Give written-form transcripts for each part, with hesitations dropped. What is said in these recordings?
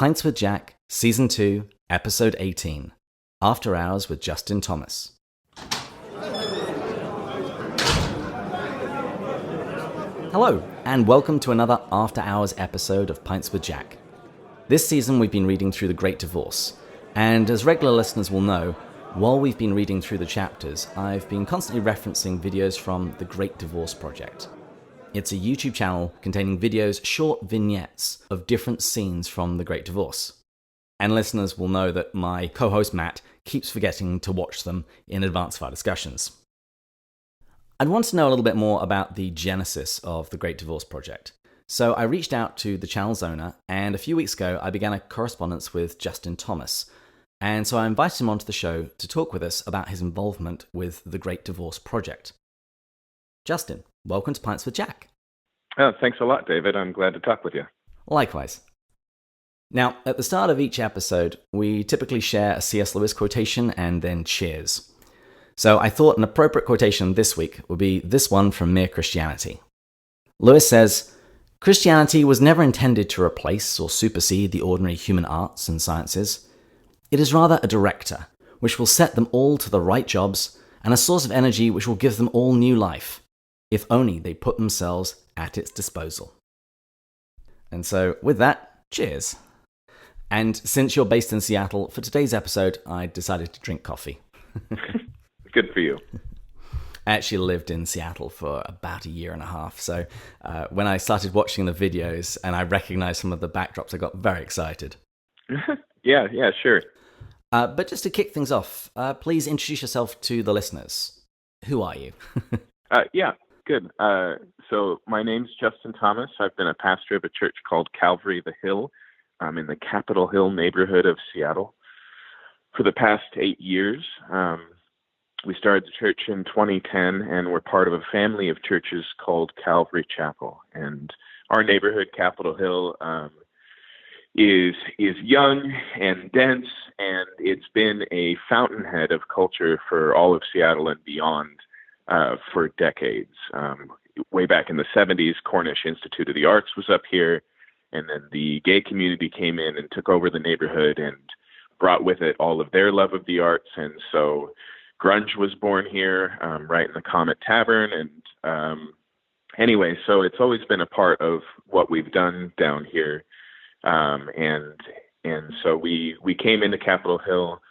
Pints with Jack, Season 2, Episode 18, After Hours with Justin Thomas. Hello, and welcome to another After Hours episode of Pints with Jack. This season we've been reading through The Great Divorce, and as regular listeners will know, while we've been reading through the chapters, I've been constantly referencing videos from The Great Divorce Project. It's a YouTube channel containing videos, short vignettes of different scenes from The Great Divorce. And listeners will know that my co-host Matt keeps forgetting to watch them in advance of our discussions. I'd want to know a little bit more about the genesis of The Great Divorce Project. So I reached out to the channel's owner, and a few weeks ago I began a correspondence with Justin Thomas. And so I invited him onto the show to talk with us about his involvement with The Great Divorce Project. Justin, welcome to Pints with Jack. Oh, thanks a lot, David. I'm glad to talk with you. Likewise. Now, at the start of each episode, we typically share a C.S. Lewis quotation and then cheers. So I thought an appropriate quotation this week would be this one from Mere Christianity. Lewis says, "Christianity was never intended to replace or supersede the ordinary human arts and sciences. It is rather a director, which will set them all to the right jobs, and a source of energy which will give them all new life, if only they put themselves at its disposal." And so, with that, cheers. And since you're based in Seattle, for today's episode, I decided to drink coffee. Good for you. I actually lived in Seattle for about a year and a half, so when I started watching the videos and I recognized some of the backdrops, I got very excited. Yeah, sure. But just to kick things off, please introduce yourself to the listeners. Who are you? Yeah, good. So my name's Justin Thomas. I've been a pastor of a church called Calvary the Hill in the Capitol Hill neighborhood of Seattle for the past 8 years. We started the church in 2010, and we're part of a family of churches called Calvary Chapel. And our neighborhood, Capitol Hill, is young and dense, and it's been a fountainhead of culture for all of Seattle and beyond for decades. Way back in the 70s, Cornish Institute of the Arts was up here, and then the gay community came in and took over the neighborhood and brought with it all of their love of the arts. And so grunge was born here, right in the Comet Tavern. And anyway, so it's always been a part of what we've done down here. And so we came into Capitol Hill,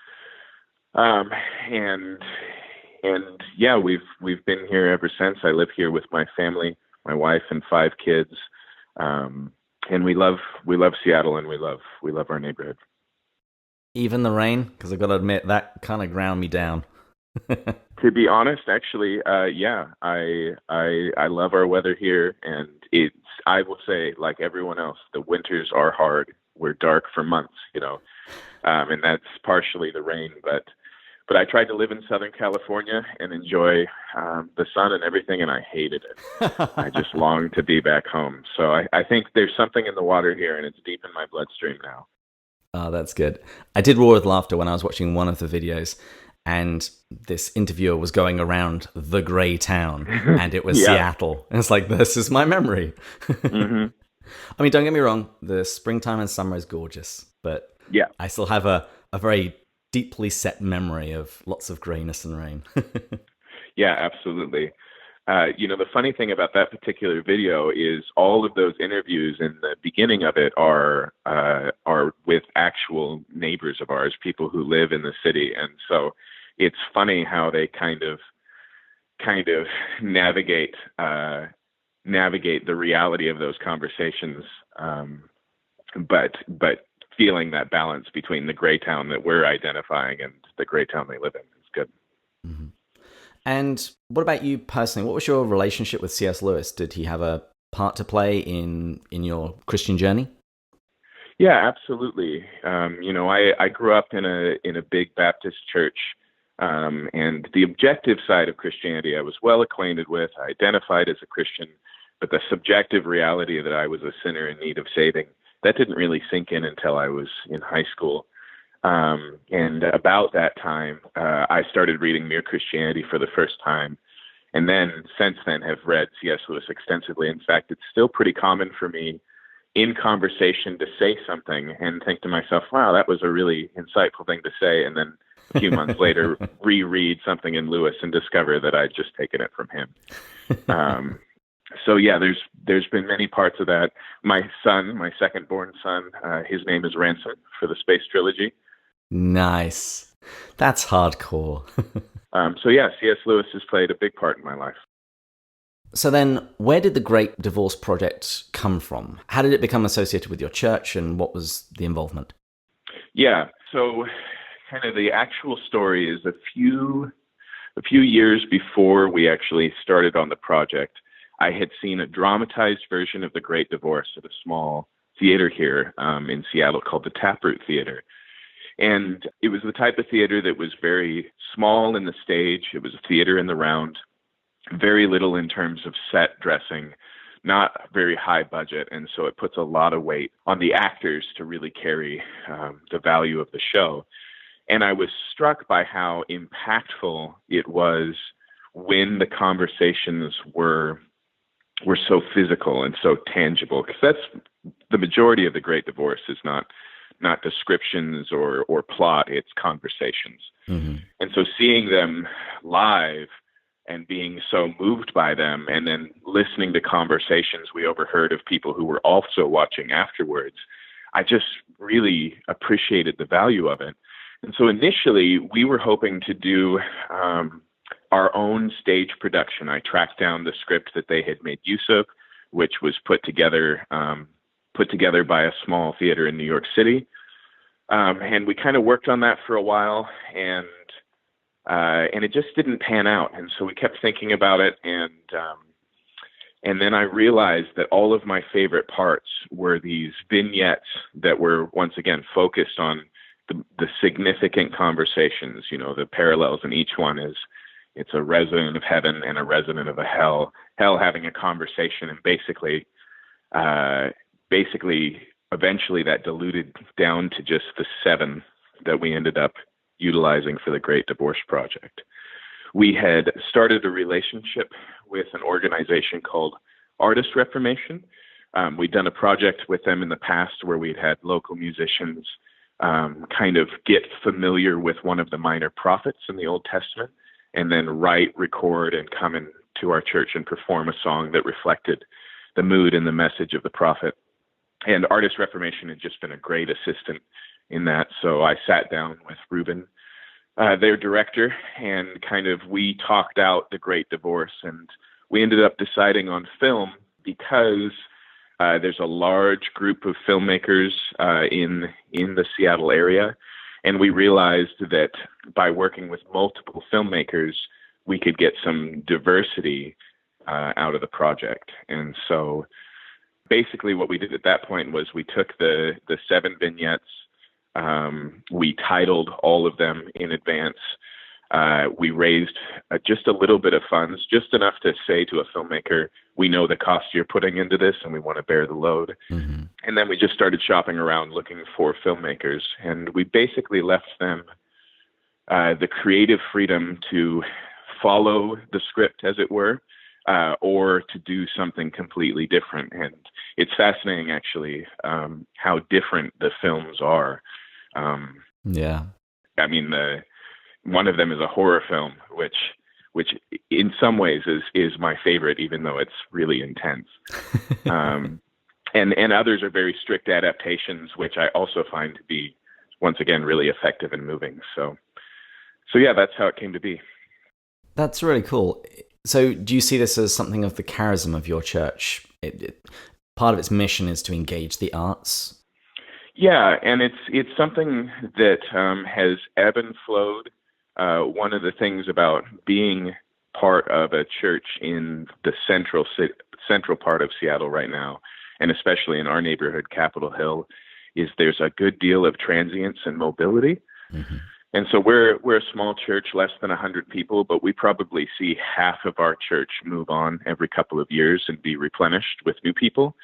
and yeah, we've been here ever since. I live here with my family, my wife and 5 kids. And we love Seattle, and we love our neighborhood. Even the rain? Because I've got to admit, that kind of ground me down. To be honest, actually, yeah, I love our weather here, and I will say, like everyone else, the winters are hard. We're dark for months, and that's partially the rain, but I tried to live in Southern California and enjoy the sun and everything, and I hated it. I just longed to be back home. So I think there's something in the water here, and it's deep in my bloodstream now. Oh, that's good. I did roar with laughter when I was watching one of the videos, and this interviewer was going around the gray town, and it was Seattle. And it's like, this is my memory. Mm-hmm. I mean, don't get me wrong, the springtime and summer is gorgeous, but yeah, I still have a very deeply set memory of lots of grayness and rain. Yeah, absolutely. The funny thing about that particular video is all of those interviews in the beginning of it are with actual neighbors of ours, people who live in the city. And so it's funny how they kind of navigate the reality of those conversations, but feeling that balance between the gray town that we're identifying and the gray town they live in is good. Mm-hmm. And what about you personally? What was your relationship with C.S. Lewis? Did he have a part to play in your Christian journey? Yeah, absolutely. I grew up in a big Baptist church, and the objective side of Christianity I was well acquainted with. I identified as a Christian, but the subjective reality that I was a sinner in need of saving, that didn't really sink in until I was in high school. And about that time, I started reading Mere Christianity for the first time. And then since then have read C.S. Lewis extensively. In fact, it's still pretty common for me in conversation to say something and think to myself, wow, that was a really insightful thing to say. And then a few months later, reread something in Lewis and discover that I'd just taken it from him. So yeah, there's been many parts of that. My son, my second-born son, his name is Ransom for the Space Trilogy. Nice. That's hardcore. So yeah, C.S. Lewis has played a big part in my life. So then, where did the Great Divorce Project come from? How did it become associated with your church, and what was the involvement? Yeah, so kind of the actual story is a few years before we actually started on the project, I had seen a dramatized version of The Great Divorce at a small theater here in Seattle called the Taproot Theater. And it was the type of theater that was very small in the stage. It was a theater in the round, very little in terms of set dressing, not very high budget. And so it puts a lot of weight on the actors to really carry the value of the show. And I was struck by how impactful it was when the conversations were so physical and so tangible, because that's the majority of The Great Divorce is not descriptions or plot, it's conversations. Mm-hmm. And so seeing them live and being so moved by them, and then listening to conversations we overheard of people who were also watching afterwards, I just really appreciated the value of it. And so initially we were hoping to do our own stage production. I tracked down the script that they had made use of, which was put together by a small theater in New York City. And we kind of worked on that for a while, and it just didn't pan out. And so we kept thinking about it, and then I realized that all of my favorite parts were these vignettes that were once again focused on the significant conversations. You know, the parallels in each one is it's a resident of heaven and a resident of a hell having a conversation, and basically eventually that diluted down to just the 7 that we ended up utilizing for the Great Divorce Project. We had started a relationship with an organization called Artist Reformation. We'd done a project with them in the past where we'd had local musicians kind of get familiar with one of the minor prophets in the Old Testament, and then write, record, and come into our church and perform a song that reflected the mood and the message of the prophet. And Artist Reformation had just been a great assistant in that. So I sat down with Ruben, their director, and kind of we talked out the Great Divorce, and we ended up deciding on film because there's a large group of filmmakers in the Seattle area. And we realized that by working with multiple filmmakers, we could get some diversity out of the project. And so basically what we did at that point was we took the 7 vignettes, we titled all of them in advance. We raised just a little bit of funds, just enough to say to a filmmaker, we know the cost you're putting into this and we want to bear the load. Mm-hmm. And then we just started shopping around looking for filmmakers, and we basically left them the creative freedom to follow the script, as it were, or to do something completely different. And it's fascinating, actually, how different the films are. Yeah. I mean, one of them is a horror film, which in some ways is my favorite, even though it's really intense. And others are very strict adaptations, which I also find to be, once again, really effective and moving. So yeah, that's how it came to be. That's really cool. So do you see this as something of the charism of your church? Part of its mission is to engage the arts. Yeah, and it's something that has ebbed and flowed. One of the things about being part of a church in the central part of Seattle right now, and especially in our neighborhood, Capitol Hill, is there's a good deal of transience and mobility. Mm-hmm. And so we're a small church, less than 100 people, but we probably see half of our church move on every couple of years and be replenished with new people.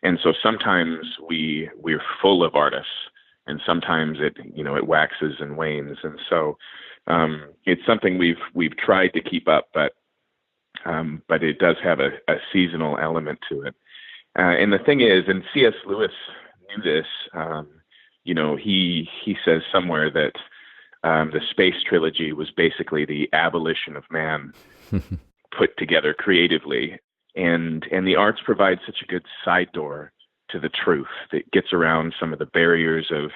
And so sometimes we're full of artists, and sometimes it waxes and wanes. And so it's something we've tried to keep up, but it does have a seasonal element to it. And the thing is, and C.S. Lewis knew this, he says somewhere that the space trilogy was basically the abolition of man put together creatively. And the arts provide such a good side door to the truth that gets around some of the barriers of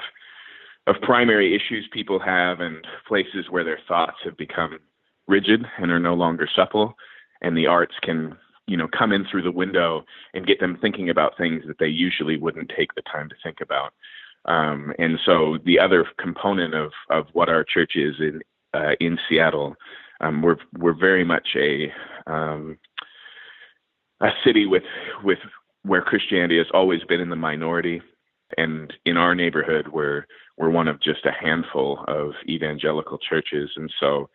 primary issues people have and places where their thoughts have become rigid and are no longer supple. And the arts can, come in through the window and get them thinking about things that they usually wouldn't take the time to think about. And so the other component of what our church is in Seattle, we're very much a city with where Christianity has always been in the minority, and in our neighborhood, we're one of just a handful of evangelical churches, and so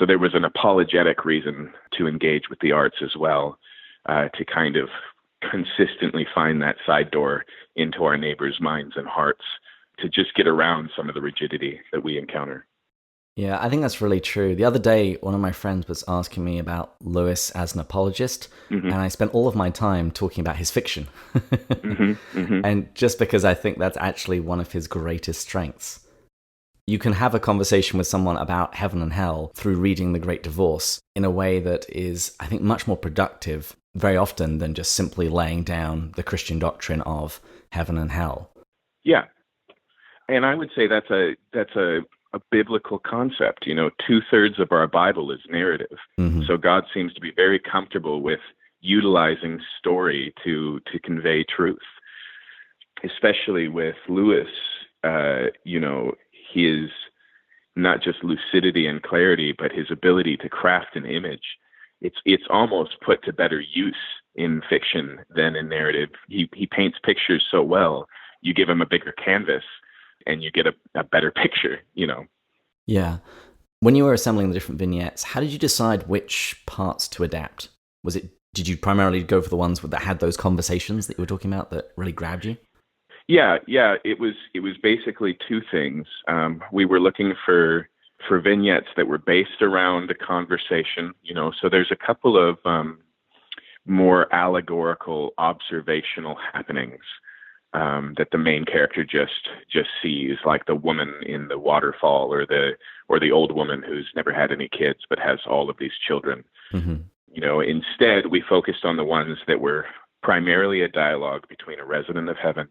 there was an apologetic reason to engage with the arts as well, to kind of consistently find that side door into our neighbors' minds and hearts, to just get around some of the rigidity that we encounter. Yeah, I think that's really true. The other day, one of my friends was asking me about Lewis as an apologist, and I spent all of my time talking about his fiction. And just because I think that's actually one of his greatest strengths. You can have a conversation with someone about heaven and hell through reading The Great Divorce in a way that is, I think, much more productive very often than just simply laying down the Christian doctrine of heaven and hell. Yeah. And I would say that's a biblical concept. 2/3 of our Bible is narrative. So God seems to be very comfortable with utilizing story to convey truth, especially with Lewis. His not just lucidity and clarity, but his ability to craft an image. It's almost put to better use in fiction than in narrative. He paints pictures so well. You give him a bigger canvas, and you get a better picture. Yeah. When you were assembling the different vignettes, how did you decide which parts to adapt? Did you primarily go for the ones that had those conversations that you were talking about that really grabbed you? Yeah. It was basically two things. We were looking for vignettes that were based around a conversation. So there's a couple of more allegorical, observational happenings that the main character just sees, like the woman in the waterfall, or the old woman who's never had any kids but has all of these children. Instead, we focused on the ones that were primarily a dialogue between a resident of heaven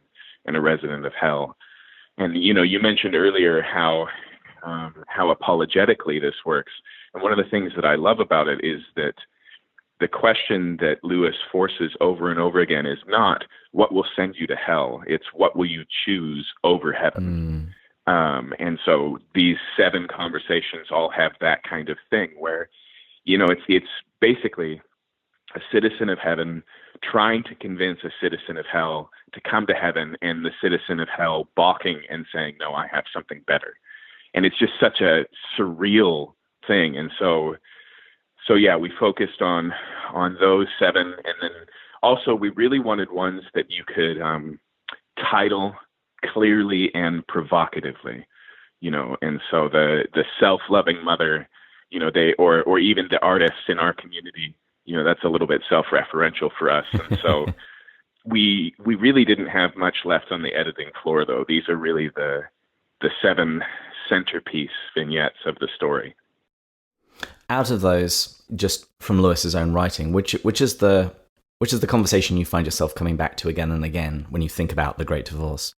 and a resident of hell. And you mentioned earlier how apologetically this works. And one of the things that I love about it is that the question that Lewis forces over and over again is not what will send you to hell. It's what will you choose over heaven. And so these 7 conversations all have that kind of thing where, it's basically a citizen of heaven trying to convince a citizen of hell to come to heaven, and the citizen of hell balking and saying, no, I have something better. And it's just such a surreal thing. And so yeah, we focused on those 7, and then also we really wanted ones that you could title clearly and provocatively, and so the self-loving mother, or even the artists in our community, that's a little bit self-referential for us, and so we really didn't have much left on the editing floor, though. These are really the 7 centerpiece vignettes of the story. Out of those, just from Lewis's own writing, which is the conversation you find yourself coming back to again and again when you think about The Great Divorce?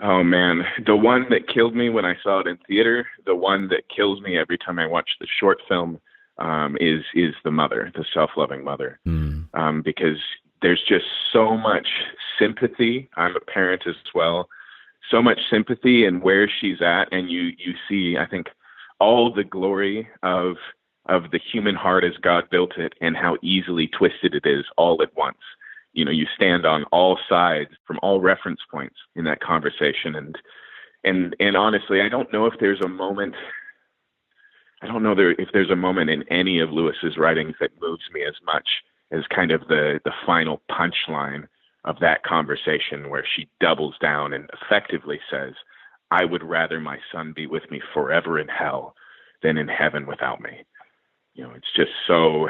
Oh man, the one that killed me when I saw it in theater, the one that kills me every time I watch the short film, is the mother, the self-loving mother, because there's just so much sympathy. I'm a parent as well, so much sympathy in where she's at, and you see, I think, all the glory of the human heart as God built it, and how easily twisted it is all at once. You stand on all sides from all reference points in that conversation. And honestly, I don't know if there's a moment in any of Lewis's writings that moves me as much as kind of the final punchline of that conversation, where she doubles down and effectively says, I would rather my son be with me forever in hell than in heaven without me. It's just so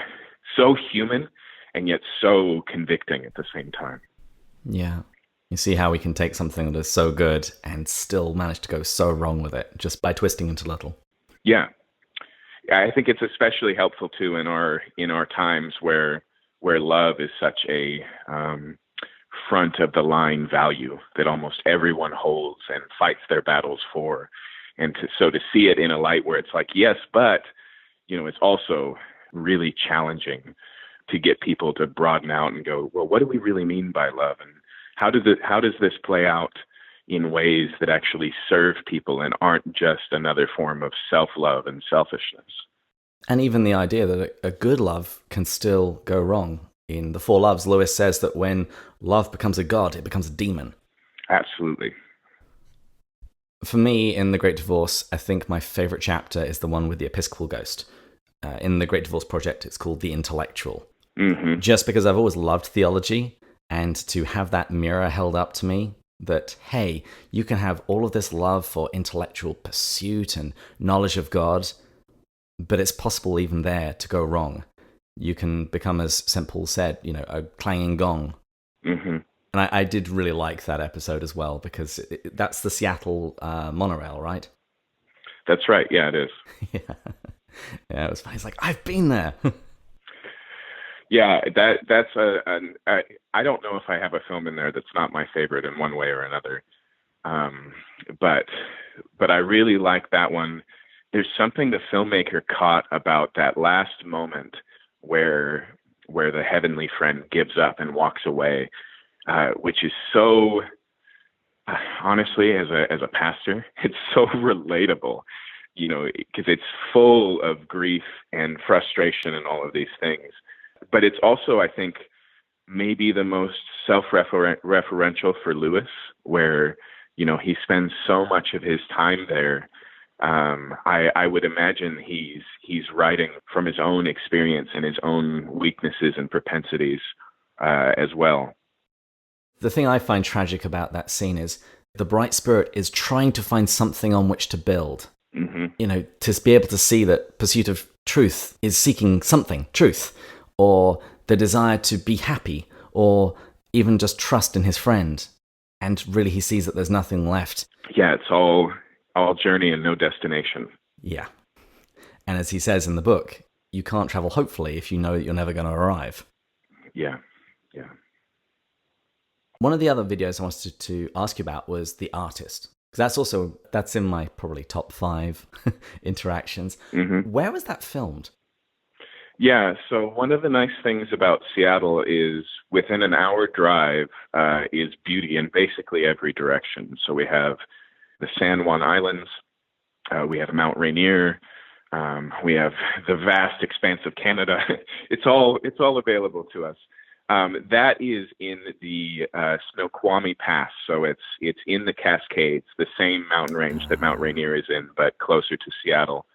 human. and yet so convicting at the same time. Yeah. You see how we can take something that is so good and still manage to go so wrong with it just by twisting it a little. Yeah. I think it's especially helpful too in our times where love is such a front of the line value that almost everyone holds and fights their battles for. And to see it in a light where it's like, yes, but, it's also really challenging to get people to broaden out and go, well, what do we really mean by love? And how does this play out in ways that actually serve people and aren't just another form of self-love and selfishness? And even the idea that a good love can still go wrong. In The Four Loves, Lewis says that when love becomes a god, it becomes a demon. Absolutely. For me, in The Great Divorce, I think my favorite chapter is the one with the Episcopal ghost. In The Great Divorce Project, it's called The Intellectual. Mm-hmm. Just because I've always loved theology, and to have that mirror held up to me that, hey, you can have all of this love for intellectual pursuit and knowledge of God, but it's possible even there to go wrong. You can become, as St. Paul said, a clanging gong. Mm-hmm. And I did really like that episode as well, because that's the Seattle monorail, right? That's right. Yeah, it is. Yeah, it was funny. It's like, I've been there. Yeah, that's I don't know if I have a film in there that's not my favorite in one way or another. But I really like that one. There's something the filmmaker caught about that last moment where the heavenly friend gives up and walks away, which is so, honestly, as a pastor, it's so relatable, because it's full of grief and frustration and all of these things. But it's also, I think, maybe the most self-referential for Lewis, where, he spends so much of his time there. I would imagine he's writing from his own experience and his own weaknesses and propensities as well. The thing I find tragic about that scene is the bright spirit is trying to find something on which to build. Mm-hmm. To be able to see that pursuit of truth is seeking something, truth, or the desire to be happy, or even just trust in his friend. And really he sees that there's nothing left. Yeah, it's all journey and no destination. Yeah. And as he says in the book, you can't travel hopefully if you know that you're never going to arrive. Yeah. One of the other videos I wanted to ask you about was The Artist. Because that's in my probably top 5 interactions. Mm-hmm. Where was that filmed? Yeah, so one of the nice things about Seattle is within an hour drive is beauty in basically every direction. So we have the San Juan Islands, we have Mount Rainier, we have the vast expanse of Canada. It's all available to us. That is in the Snoqualmie Pass, so it's in the Cascades, the same mountain range that Mount Rainier is in, but closer to Seattle.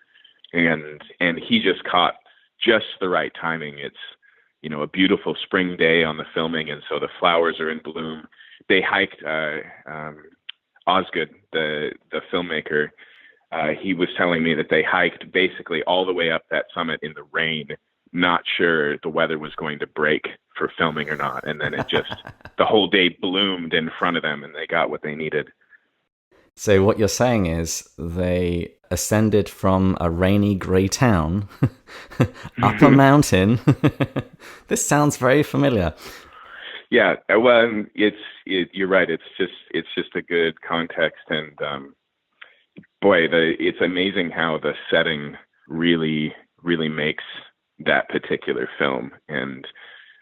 And he just caught just the right timing. It's a beautiful spring day on the filming, and so the flowers are in bloom. They hiked Osgood, the filmmaker. He was telling me that they hiked basically all the way up that summit in the rain, not sure the weather was going to break for filming or not. And then it just, the whole day bloomed in front of them and they got what they needed. So what you're saying is they ascended from a rainy grey town up a mountain. This sounds very familiar. Yeah, well, you're right. It's just a good context. And boy, it's amazing how the setting really, really makes that particular film. And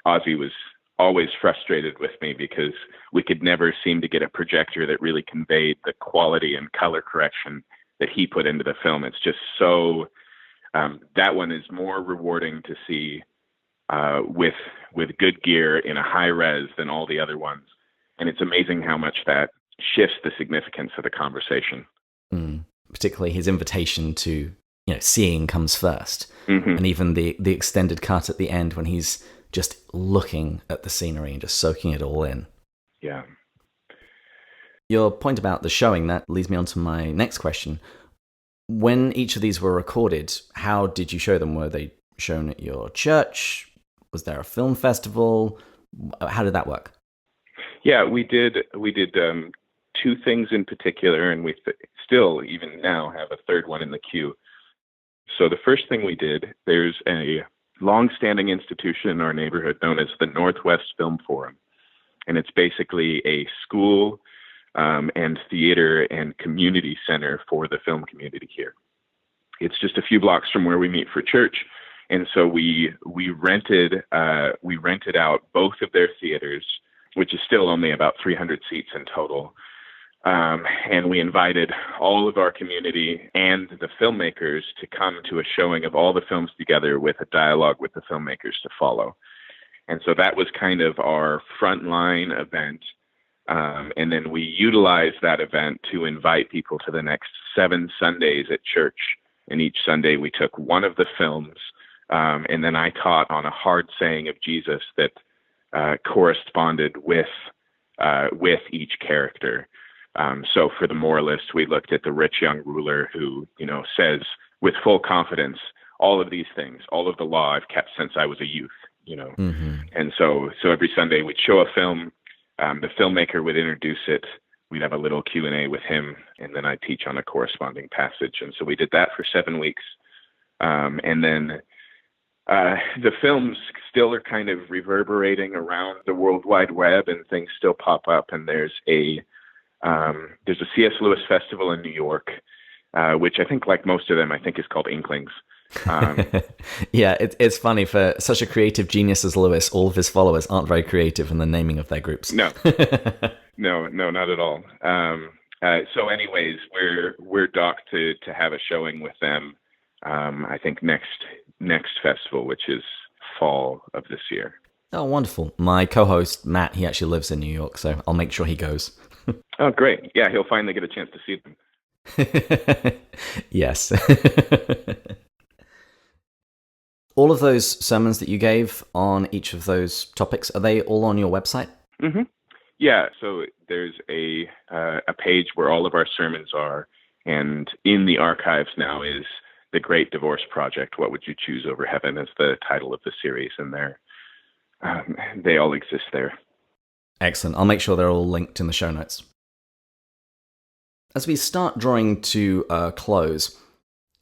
Ozzy was always frustrated with me because we could never seem to get a projector that really conveyed the quality and color correction that he put into the film. It's just so, that one is more rewarding to see with good gear in a high res than all the other ones. And it's amazing how much that shifts the significance of the conversation. Particularly his invitation to, seeing comes first. Mm-hmm. And even the extended cut at the end when he's just looking at the scenery and just soaking it all in. Yeah. Your point about the showing, that leads me on to my next question. When each of these were recorded, how did you show them? Were they shown at your church? Was there a film festival? How did that work? Yeah, we did. Two things in particular, and we still, even now, have a third one in the queue. So the first thing we did, there's a long-standing institution in our neighborhood known as the Northwest Film Forum, and it's basically a school and theater and community center for the film community here. It's just a few blocks from where we meet for church, and so we rented out both of their theaters, which is still only about 300 seats in total. And we invited all of our community and the filmmakers to come to a showing of all the films together with a dialogue with the filmmakers to follow. And so that was kind of our frontline event. And then we utilized that event to invite people to the next 7 Sundays at church. And each Sunday we took one of the films, and then I taught on a hard saying of Jesus that corresponded with each character. So for the moralist, we looked at the rich young ruler who, says with full confidence, all of these things, all of the law I've kept since I was a youth, Mm-hmm. And so every Sunday we'd show a film, the filmmaker would introduce it. We'd have a little Q&A with him, and then I'd teach on a corresponding passage. And so we did that for 7 weeks. And then the films still are kind of reverberating around the World Wide Web, and things still pop up. And there's a C.S. Lewis festival in New York, which I think, like most of them, I think is called Inklings. Yeah, it's funny, for such a creative genius as Lewis, all of his followers aren't very creative in the naming of their groups. No, not at all. So anyways, we're docked to have a showing with them, I think next festival, which is fall of this year. Oh, wonderful. My co-host, Matt, he actually lives in New York, so I'll make sure he goes. Oh, great. Yeah, he'll finally get a chance to see them. Yes. All of those sermons that you gave on each of those topics, are they all on your website? Mm-hmm. Yeah, so there's a page where all of our sermons are, and in the archives now is The Great Divorce Project, What Would You Choose Over Heaven is the title of the series, and they all exist there. Excellent. I'll make sure they're all linked in the show notes. As we start drawing to a close,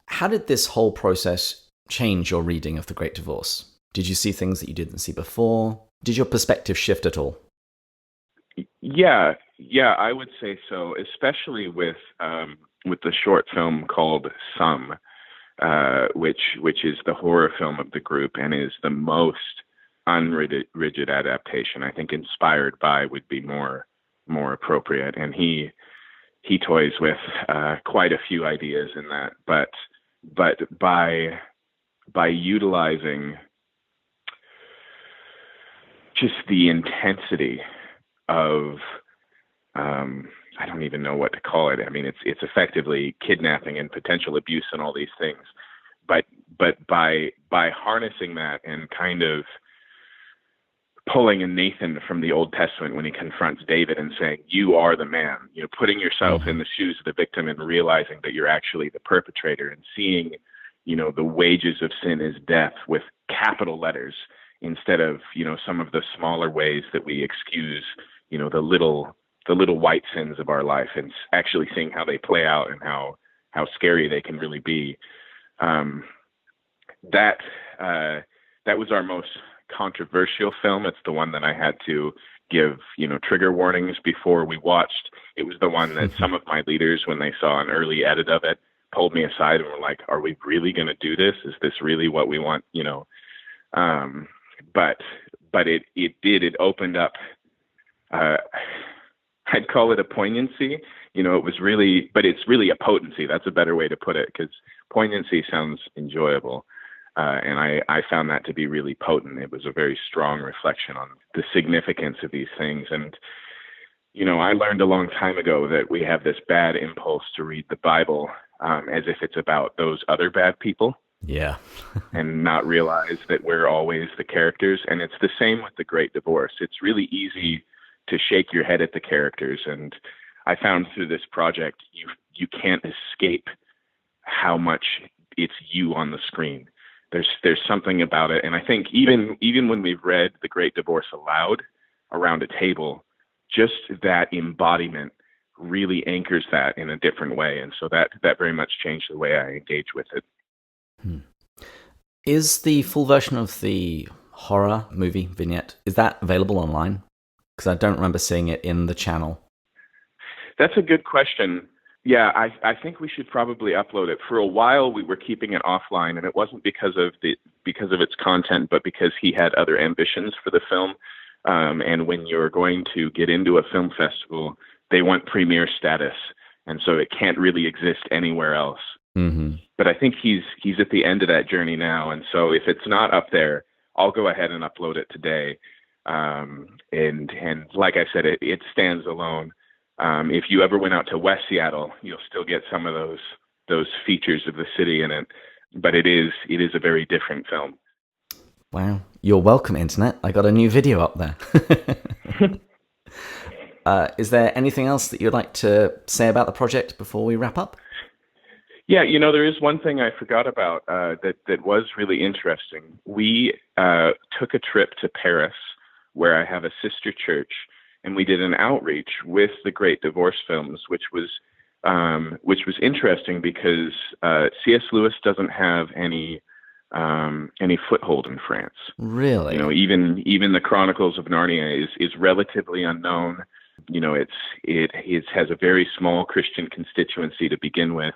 how did this whole process change your reading of The Great Divorce? Did you see things that you didn't see before? Did your perspective shift at all? Yeah, I would say so, especially with the short film called Some, which is the horror film of the group and is the most unrigid adaptation. I think inspired by would be more appropriate, and he toys with quite a few ideas in that, but by utilizing just the intensity of I don't even know what to call it. I mean, it's effectively kidnapping and potential abuse and all these things, but by harnessing that and kind of pulling a Nathan from the Old Testament when he confronts David and saying, "You are the man," putting yourself in the shoes of the victim and realizing that you're actually the perpetrator, and seeing, the wages of sin is death with capital letters instead of, some of the smaller ways that we excuse, the little white sins of our life, and actually seeing how they play out and how scary they can really be. That was our most controversial film. It's the one that I had to give, trigger warnings before we watched. It was the one that some of my leaders, when they saw an early edit of it, pulled me aside and were like, "Are we really going to do this? Is this really what we want?" But it opened up, I'd call it a poignancy. It was really, but it's really a potency. That's a better way to put it, because poignancy sounds enjoyable. And I found that to be really potent. It was a very strong reflection on the significance of these things. And, I learned a long time ago that we have this bad impulse to read the Bible as if it's about those other bad people. Yeah. And not realize that we're always the characters. And it's the same with The Great Divorce. It's really easy to shake your head at the characters. And I found through this project, you can't escape how much it's you on the screen. there's something about it. And I think even when we've read The Great Divorce aloud around a table, just that embodiment really anchors that in a different way. And so that very much changed the way I engage with it. Is the full version of the horror movie vignette, is that available online? Because I don't remember seeing it in the channel. That's a good question. Yeah, I think we should probably upload it. For a while, we were keeping it offline, and it wasn't because of its content, but because he had other ambitions for the film. And when you're going to get into a film festival, they want premiere status, and so it can't really exist anywhere else. Mm-hmm. But I think he's at the end of that journey now, and so if it's not up there, I'll go ahead and upload it today. And like I said, it stands alone. If you ever went out to West Seattle, you'll still get some of those features of the city in it. But it is a very different film. Wow. You're welcome, Internet. I got a new video up there. Is there anything else that you'd like to say about the project before we wrap up? Yeah, there is one thing I forgot about that was really interesting. We took a trip to Paris, where I have a sister church, and we did an outreach with the Great Divorce films, which was interesting because C.S. Lewis doesn't have any foothold in France. Really? Even the Chronicles of Narnia is relatively unknown. It has a very small Christian constituency to begin with,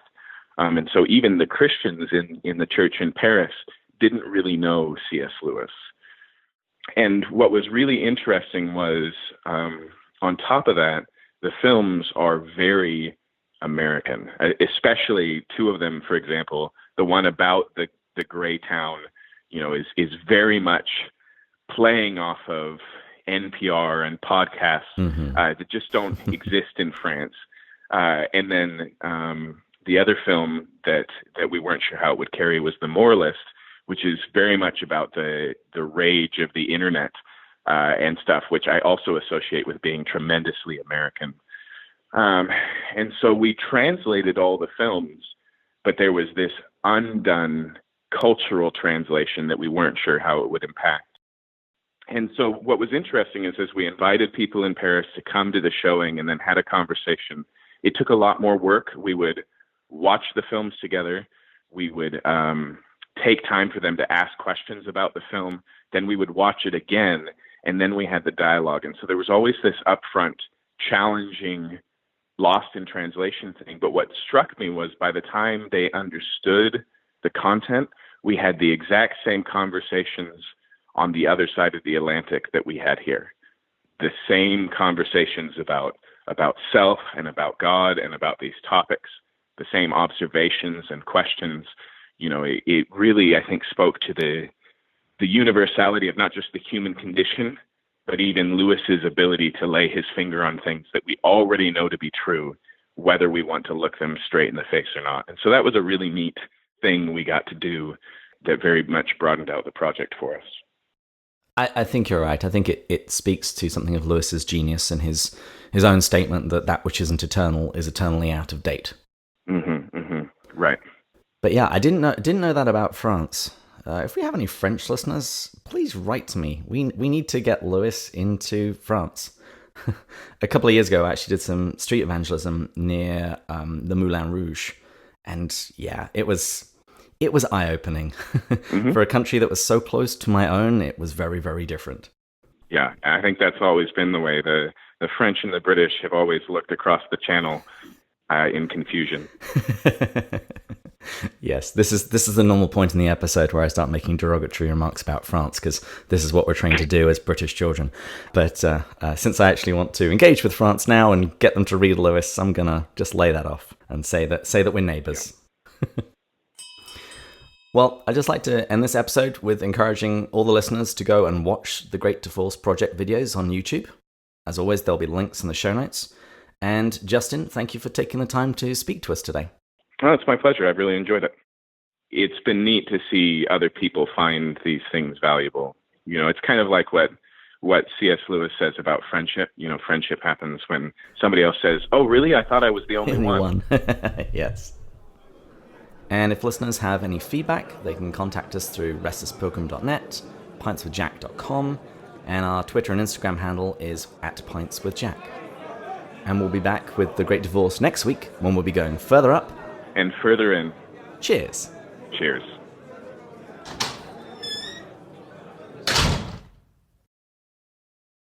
and so even the Christians in the church in Paris didn't really know C.S. Lewis. And what was really interesting was, on top of that, the films are very American, especially two of them, for example. The one about the gray town, is very much playing off of NPR and podcasts that just don't exist in France. And then the other film that we weren't sure how it would carry was The Moralist, which is very much about the rage of the internet and stuff, which I also associate with being tremendously American. And so we translated all the films, but there was this undone cultural translation that we weren't sure how it would impact. And so what was interesting is as we invited people in Paris to come to the showing and then had a conversation, it took a lot more work. We would watch the films together. We would take time for them to ask questions about the film. Then we would watch it again, and then we had the dialogue. And so there was always this upfront challenging lost in translation thing. But what struck me was by the time they understood the content, we had the exact same conversations on the other side of the Atlantic that we had here. The same conversations about self and about God and about these topics, the same observations and questions. It really, I think, spoke to the universality of not just the human condition, but even Lewis's ability to lay his finger on things that we already know to be true, whether we want to look them straight in the face or not. And so that was a really neat thing we got to do that very much broadened out the project for us. I think you're right. I think it speaks to something of Lewis's genius and his own statement that which isn't eternal is eternally out of date. Right. But yeah, I didn't know that about France. If we have any French listeners, please write to me. We need to get Lewis into France. A couple of years ago, I actually did some street evangelism near the Moulin Rouge, and yeah, it was eye-opening. For a country that was so close to my own, it was very, very different. Yeah, I think that's always been the way. The French and the British have always looked across the channel in confusion. Yes, this is the normal point in the episode where I start making derogatory remarks about France, because this is what we're trained to do as British children. But since I actually want to engage with France now and get them to read Lewis, I'm gonna just lay that off and say that we're neighbours. Yeah. Well, I'd just like to end this episode with encouraging all the listeners to go and watch the Great Divorce Project videos on YouTube. As always, there'll be links in the show notes. And Justin, thank you for taking the time to speak to us today. Oh, it's my pleasure. I've really enjoyed it. It's been neat to see other people find these things valuable. It's kind of like what C.S. Lewis says about friendship. Friendship happens when somebody else says, "Oh, really? I thought I was the only one." Yes. And if listeners have any feedback, they can contact us through restlesspilgrim.net, pintswithjack.com, and our Twitter and Instagram handle is @pintswithjack. And we'll be back with The Great Divorce next week, when we'll be going further up and further in. Cheers. Cheers.